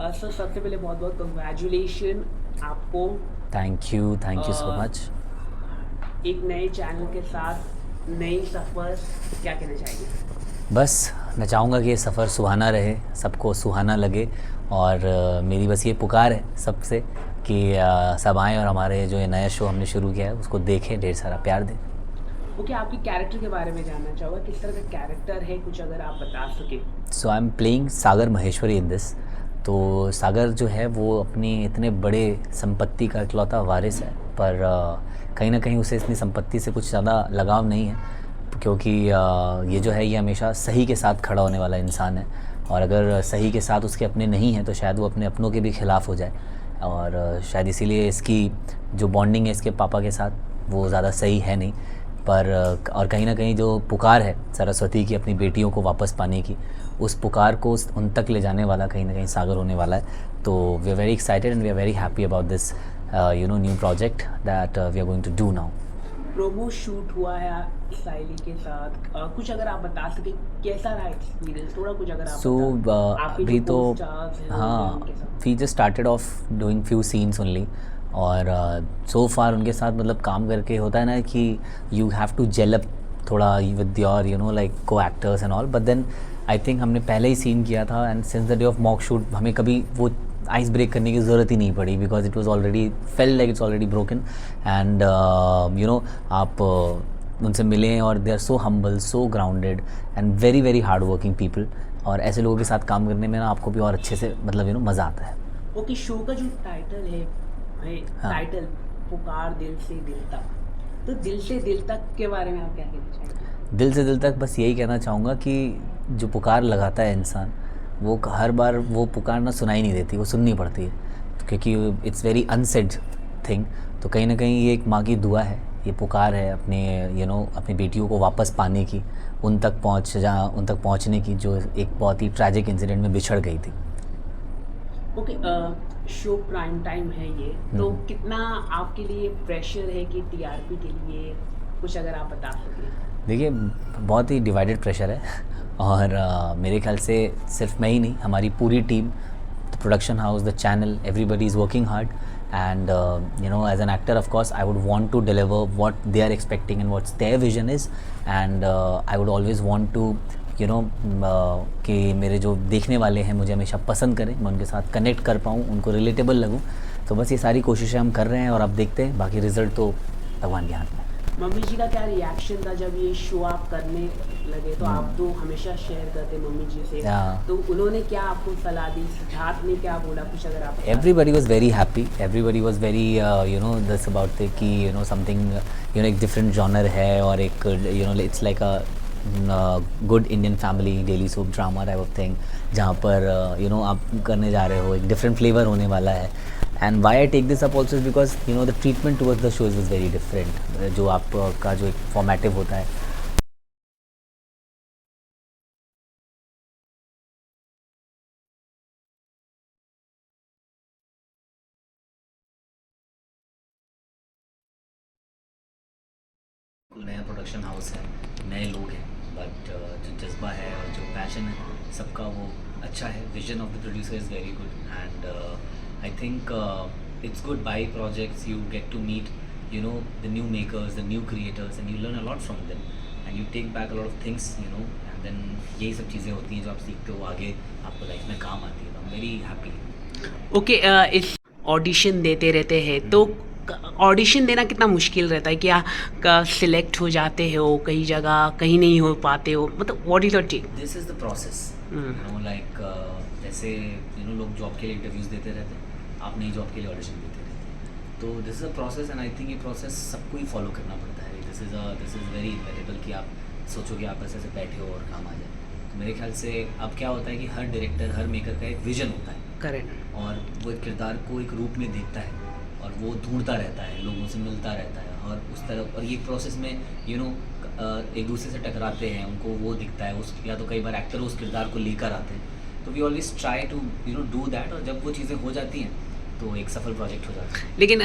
Sir सबसे पहले बहुत बहुत कंग्रेचुलेशन आपको thank you so a, much. एक नए चैनल के साथ नई सफ़र। क्या कहना चाहेंगे? बस मैं चाहूँगा कि ये सफ़र सुहाना रहे, सबको सुहाना लगे। और मेरी बस ये पुकार है सबसे कि सब आएँ और हमारे जो ये नया शो हमने शुरू किया है उसको देखें, ढेर सारा प्यार दें। ओके, आपकी कैरेक्टर के बारे में जानना चाहूँगा, किस तरह का कैरेक्टर है, कुछ अगर आप बता सके। So I am playing Sagar Maheshwari in this. तो सागर जो है वो अपनी इतने बड़े संपत्ति का इकलौता वारिस है, पर कहीं ना कहीं उसे इतनी संपत्ति से कुछ ज़्यादा लगाव नहीं है, क्योंकि ये जो है ये हमेशा सही के साथ खड़ा होने वाला इंसान है। और अगर सही के साथ उसके अपने नहीं हैं तो शायद वो अपने अपनों के भी ख़िलाफ़ हो जाए। और शायद इसीलिए इसकी जो बॉन्डिंग है इसके पापा के साथ वो ज़्यादा सही है नहीं। पर और कहीं ना कहीं जो पुकार है सरस्वती की अपनी बेटियों को वापस पाने की, उस पुकार को उन तक ले जाने वाला कहीं ना कहीं सागर होने वाला है। तो we are very excited and we are very happy about this new project that we are going to do now. Promo shoot हुआ है साइली के साथ, कुछ अगर आप बता सके कैसा रहा एक्सपीरियंस, थोड़ा कुछ अगर आप सो बता, आपके जो अभी तो को स्टार्स हैं उनके हाँ, उनके साथ। We just started off doing few scenes only. और सो फार उनके साथ मतलब काम करके होता है ना कि you have to gel up थोड़ा विद योर लाइक को actors and all. But then I think हमने पहले ही सीन किया था and since the day of mock shoot हमें कभी वो आइस ब्रेक करने की ज़रूरत ही नहीं पड़ी, because it was already fail like it's already broken. And आप उनसे मिलें और they are so humble, so grounded and very very hard working people. और ऐसे लोगों के साथ काम करने में ना आपको भी और अच्छे से मतलब मज़ा आता है। ओके, शो का जो टाइटल है, हाँ, टाइटल पुकार दिल से दिल तक, तो दिल से दिल तक के बारे में आप क्या कहना चाहेंगे? दिल से दिल तक बस यही कहना चाहूँगा कि जो पुकार लगाता है इंसान, वो हर बार वो पुकार ना सुनाई नहीं देती, वो सुननी पड़ती है, क्योंकि इट्स वेरी अनसेड थिंग। तो कहीं ना कहीं ये एक माँ की दुआ है, ये पुकार है अपने अपनी बेटियों को वापस पाने की, उन तक पहुँचने की, जो एक बहुत ही ट्रैजिक इंसिडेंट में बिछड़ गई थी। ओके, शो प्राइम टाइम है ये, तो कितना आपके लिए प्रेशर है कि टीआरपी के लिए, कुछ अगर आप बता सकें। देखिए, बहुत ही डिवाइडेड प्रेशर है और मेरे ख्याल से सिर्फ मैं ही नहीं, हमारी पूरी team, the production house, the channel, everybody is working hard. And as an actor of course I would want to deliver what they are expecting and what's their vision is. And I would always want to कि मेरे जो देखने वाले हैं मुझे हमेशा पसंद करें, मैं उनके साथ कनेक्ट कर पाऊँ, उनको रिलेटेबल लगूँ। तो बस ये सारी कोशिशें हम कर रहे हैं और आप देखते हैं, बाकी रिज़ल्ट तो भगवान के हाथ में है। मम्मी जी का क्या रिएक्शन था जब ये शो आप करने लगे? तो आप तो हमेशा शेयर करते मम्मी जी से, Yeah. तो उन्होंने क्या आपको सलाह दी, सिद्धार्थ ने क्या बोला, कुछ अगर आप बता Everybody was very happy. Everybody was very this about the कि something एक different genre है और एक it's like a good Indian family daily soap drama type of thing, जहाँ पर आप करने जा रहे हो, एक different flavor होने वाला है। And why I take this up also is because the treatment towards the shows was very different. जो आपका जो एक formative होता है। नया प्रोडक्शन हाउस है, नए लोग हैं, बट जो जज्बा है और जो पैशन है सबका वो अच्छा है। Vision of the producer is very good and I think it's good by projects you get to meet the new makers, the new creators and you learn a lot from them and you take back a lot of things and then यही सब चीज़ें होती हैं जो आप सीखते हो, आगे आपको लाइफ में काम आती है। I am very happy. Okay, इस ऑडिशन देते रहते हैं, तो ऑडिशन देना कितना मुश्किल रहता है? क्या सिलेक्ट हो जाते हो कई जगह, कहीं नहीं हो पाते हो, मतलब what is your take? This is the process, like जैसे लोग जॉब के लिए इंटरव्यूज़ देते रहते हैं, आप नई जॉब के लिए ऑडिशन देते रहते हैं। तो this is a process and I think ये प्रोसेस सबको ही फॉलो करना पड़ता है। दिस इज़ वेरी इम्पेरेबल कि आप सोचो कि आप ऐसे बैठे हो और काम आ जाए। तो मेरे ख्याल से अब क्या होता है कि हर डायरेक्टर, हर मेकर का एक विजन होता है करेक्ट। और वो एक किरदार को एक रूप में देखता है और वो ढूंढता रहता है, लोगों से मिलता रहता है और उस तरह, और ये प्रोसेस में एक दूसरे से टकराते हैं, उनको वो दिखता है उस, या तो कई बार एक्टर उस किरदार को लेकर आते हैं। तो we always try to do that, और जब वो चीज़ें हो जाती हैं तो एक सफल प्रोजेक्ट हो जाता है। लेकिन